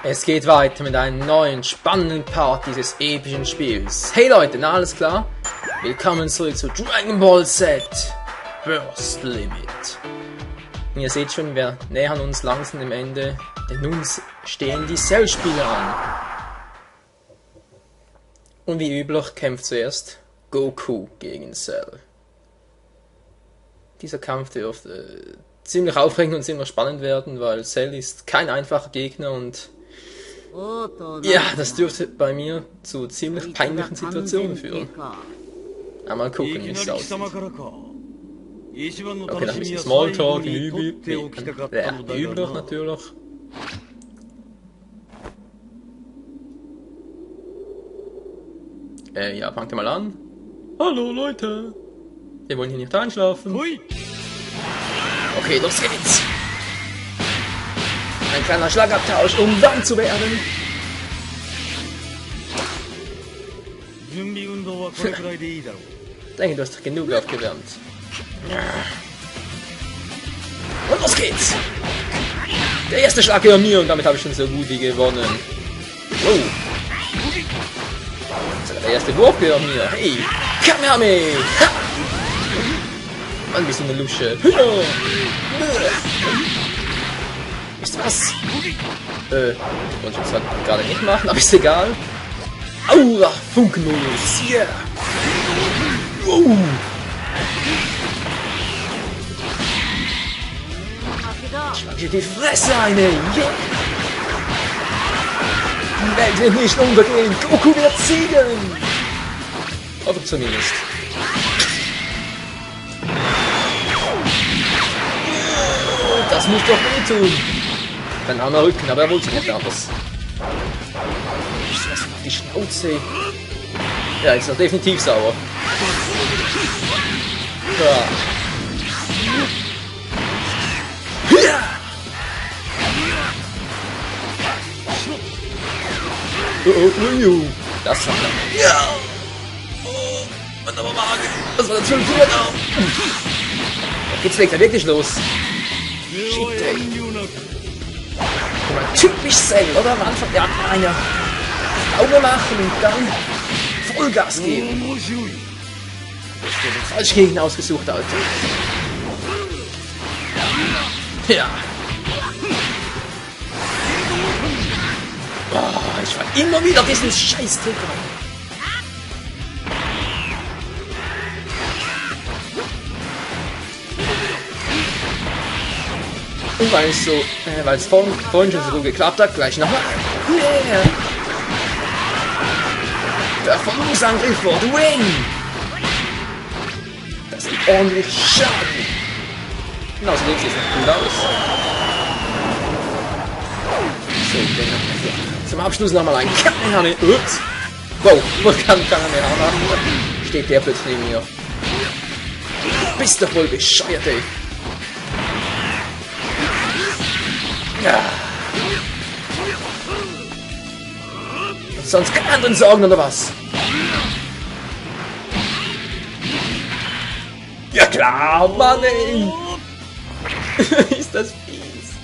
Es geht weiter mit einem neuen, spannenden Part dieses epischen Spiels. Hey Leute, na alles klar? Willkommen zurück zu Dragon Ball Z Burst Limit. Und ihr seht schon, wir nähern uns langsam dem Ende, denn nun stehen die Cell-Spiele an. Und wie üblich kämpft zuerst Goku gegen Cell. Dieser Kampf dürfte ziemlich aufregend und ziemlich spannend werden, weil Cell ist kein einfacher Gegner und ja, das dürfte bei mir zu ziemlich peinlichen Situationen führen. Einmal gucken, wie es aussieht. Okay, noch ein bisschen Smalltalk, wie üblich natürlich. Ja, fangt mal an. Hallo Leute! Wir wollen hier nicht einschlafen. Okay, los geht's! Ein kleiner Schlagabtausch, um warm zu werden. Ich denke, du hast doch genug aufgewärmt. Und los geht's! Der erste Schlag über mir und damit habe ich schon so gut wie gewonnen. Oh! Sogar der erste Wurf über mir. Hey! Kamehame! Mann, bist du eine Lusche. Ist was? Wollte ich zwar gerade nicht machen, aber ist egal. Aura, Funkenmodus, yeah! Wow! Schlag dir die Fresse eine, yeah! Die Welt wird nicht untergehen, Goku wird siegen! Oder zumindest. Das muss doch wehtun. Ein armer Rücken, aber er wollte nicht anders. Was auf die Schnauze. Ja, ist doch definitiv sauer. Ja. Oh. Das war klar. Ja. Oh, mein Magen. Das war natürlich gut. Jetzt legt er wirklich los. Shit, ey. Guck mal, typisch Cell, oder? Am Anfang der eine Auge machen und dann Vollgas geben. Falsch Gegner ausgesucht, Alter. Ja. Oh, ich war immer wieder diesen Scheiß-Trick rein. Und weil es vorhin schon so gut geklappt hat, gleich nochmal. Yeah. Der Verfolgungsangriff for the win! Das gibt ordentlich Schaden. Und außerdem sieht es noch gut aus. So, zum Abschluss nochmal ein Kamehame. Ups! Wow, wo kann Kamehame machen? Steht der plötzlich neben mir. Bist doch wohl bescheuert, ey. Ja. Sonst keine anderen Sorgen, oder was? Ja klar, Mann, ey! Ist das fies.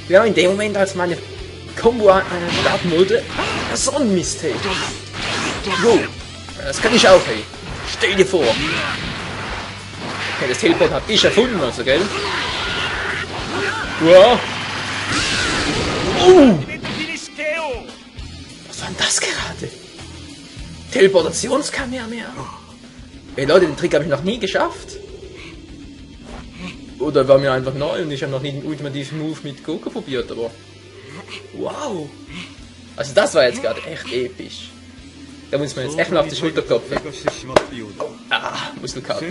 Ja, in dem Moment, als meine Combo starten wollte, so ein Mist, hey. Go! Das kann ich auch, hey. Stell dir vor. Okay, das Teleport hab ich erfunden, also, gell? Wow. Was war denn das gerade? Teleportationskamera. Ey Leute, den Trick habe ich noch nie geschafft. Oder war mir einfach neu und ich habe noch nie den ultimativen Move mit Goku probiert, aber... Wow. Also das war jetzt gerade echt episch. Da muss man jetzt echt mal auf die Schulter klopfen. Ah, Muskelkater.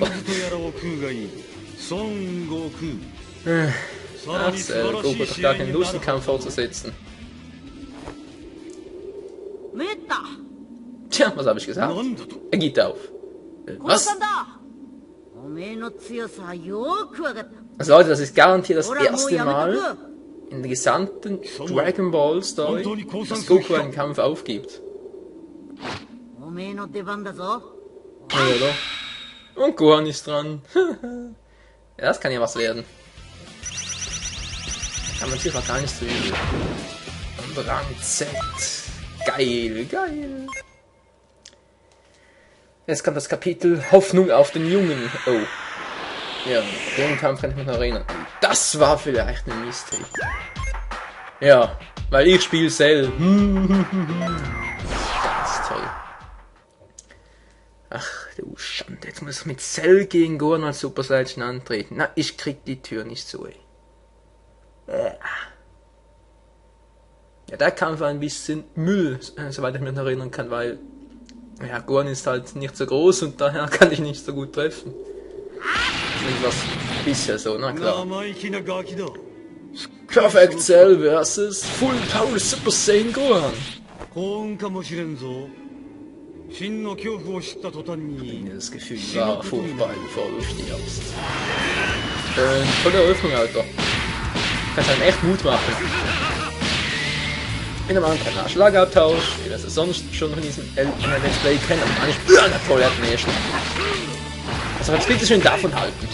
Ach, Goku hat doch gar keine Lust, den Kampf fortzusetzen. Tja, was habe ich gesagt? Er geht auf. Was? Also Leute, das ist garantiert das erste Mal in der gesamten Dragon Ball Story, dass Goku einen Kampf aufgibt. Ja, oder? Und Gohan ist dran. Ja, das kann ja was werden. Kann man sich auch gar nicht so übel. Rang Z. Geil, geil. Jetzt kommt das Kapitel Hoffnung auf den Jungen. Oh. Ja, den Kampf kann ich mich noch erinnern. Das war vielleicht ein Mistake. Ja, weil ich spiele Cell. Ganz toll. Ach du Schande, jetzt muss ich mit Cell gegen Gohan als Super Saiyan antreten. Na, ich krieg die Tür nicht zu, ey. Ja, der Kampf war ein bisschen Müll, soweit ich mich noch erinnern kann, weil ja, Gohan ist halt nicht so groß und daher kann ich nicht so gut treffen. Und was bisher so, na klar. Perfect Cell vs. Full Power Super Saiyan Gohan. Das Gefühl war vorbei, bevor du stirbst. Tolle Eröffnung, Alter. Kannst einem echt Mut machen. In einem anderen Schlagabtausch, wie das sonst schon von diesem Let's Play kennt, aber gar nicht. Na toll, er hat einen Schlag. Also jetzt bitte schön davon halten.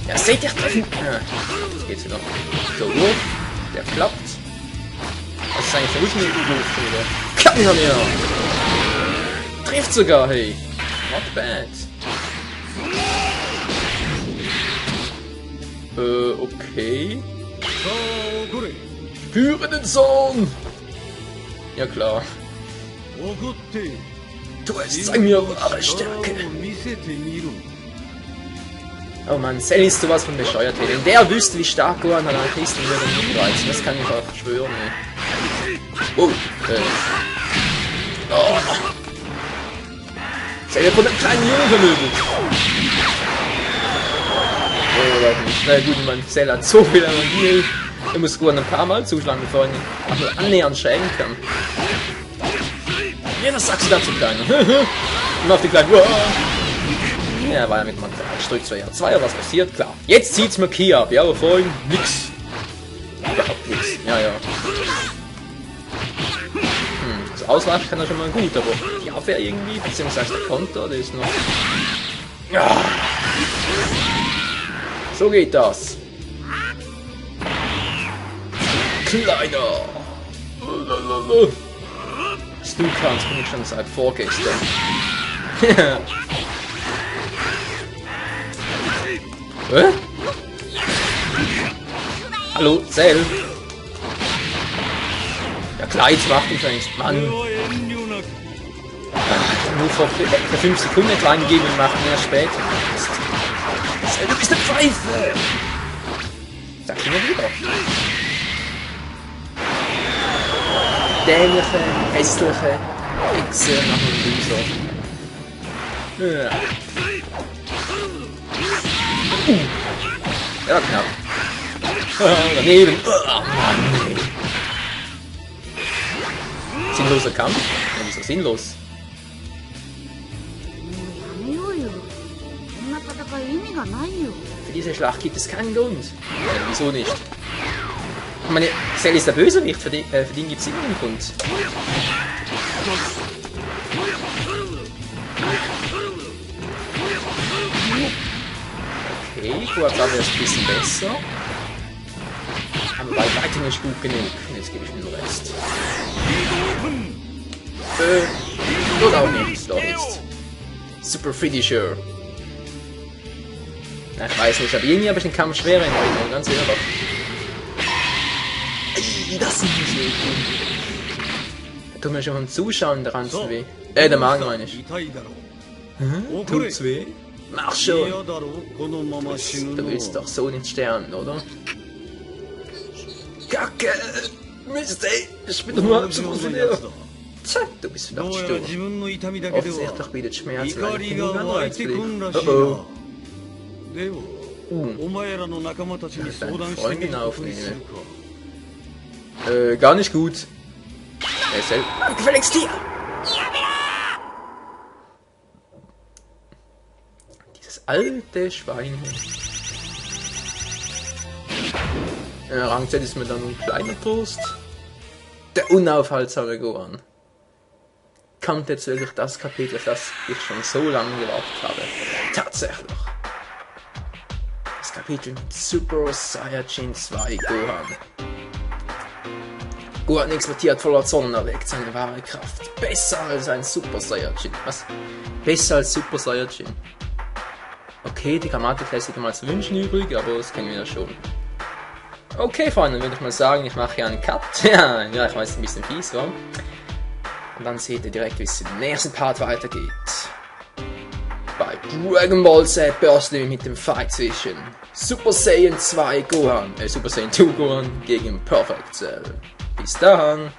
Ja, seht ihr treffen. Ja, jetzt geht's wieder. So, Wurf, der klappt. Das ist eigentlich der Ultimate-Wurf wieder. Klappt nicht mehr. Trifft sogar, hey. Not bad. Okay. Führe den Sohn! Ja klar. Du zeig mir wahre Stärke. Oh Mann, Cell ist sowas von bescheuert. Wenn der wüsste, wie stark Gohan allein ist, dann würde er nicht reizen. Das kann ich auch schwören. Oh, oh. Cell von einem kleinen Jungen vermöbelt. Oh, Leute, na gut, ich meine, Cell hat so viel Energie. Er muss Gohan ein paar Mal zuschlagen, bevor er ihn auch nur annähernd schämen kann. Ja, was sagst du dazu, Kleiner? Und auf die Kleinen. Ja, war ja mit Mann falsch. Drückt 2 2, was passiert? Klar. Jetzt zieht's mir Ki ab. Ja, aber vorhin nix. Überhaupt nix. Ja, ja. Das Ausweichen kann er schon mal gut, aber die Abwehr irgendwie, beziehungsweise der Konter, der ist noch. Ja. So geht das. Kleiner! Was du kannst, bin ich schon seit vorgestern. Hä? Hallo, Cell? Ja klar, jetzt macht ihn schon Mann. Nur vor 5 Sekunden klein geben und machen erst später. Cell, du bist eine Pfeife! Sag ich mir wieder. Dämliche, hässliche Hexe nach dem Loser. Ja. Ja, knapp. Daneben. Mann. Sinnloser Kampf? Ja, wieso sinnlos? Für diese Schlacht gibt es keinen Grund. Ja, wieso nicht? Ich meine, Cell ist der Bösewicht, für den gibt es immer einen Grund. Okay, Gohan wäre es ein bisschen besser. Aber bei weitem nicht gut genug. Jetzt gebe ich mir den Rest. Oder auch nicht, doch jetzt. Super Finisher. Na, ich weiß nicht, aber irgendwie habe ich den Kampf schwerer in Erinnerung, ganz ehrlich. Das ist nicht so gut. Da tut mir schon beim Zuschauen der Ranzen weh. Der Magen meine ich. Tut's weh? Mach schon! Du willst doch so nicht sterben, oder? Kacke! Mist, ey! Ich bin doch nur halb so groß wie dir! Tja, du bist verdammt stumm. Offensichtlich bietet Schmerzen eine genug Anreizpflicht. Oh oh. Deine Freundin aufnehmen. Gar nicht gut. Er ist selbst. Gefälligst dir! Dieses alte Schwein. Rang Z ist mir dann ein kleiner Trost. Der unaufhaltsame Gohan. Kommt jetzt wirklich das Kapitel, auf das ich schon so lange gewartet habe. Tatsächlich. Das Kapitel mit Super Saiyajin 2 Gohan. Gohan exportiert voller Zorn, erweckt seine wahre Kraft. Besser als ein Super Saiyajin. Was? Besser als Super Saiyajin. Okay, die Grammatik lässt sich mal zu wünschen übrig, aber das kennen wir ja schon. Okay, Freunde, dann würde ich mal sagen, ich mache hier einen Cut. Ja, ich weiß, ein bisschen fies, war. Und dann seht ihr direkt, wie es im nächsten Part weitergeht. Bei Dragon Ball Z Burst mit dem Fight zwischen Super Saiyan 2 Gohan, Super Saiyan 2 Gohan gegen Perfect Cell. Bis dann!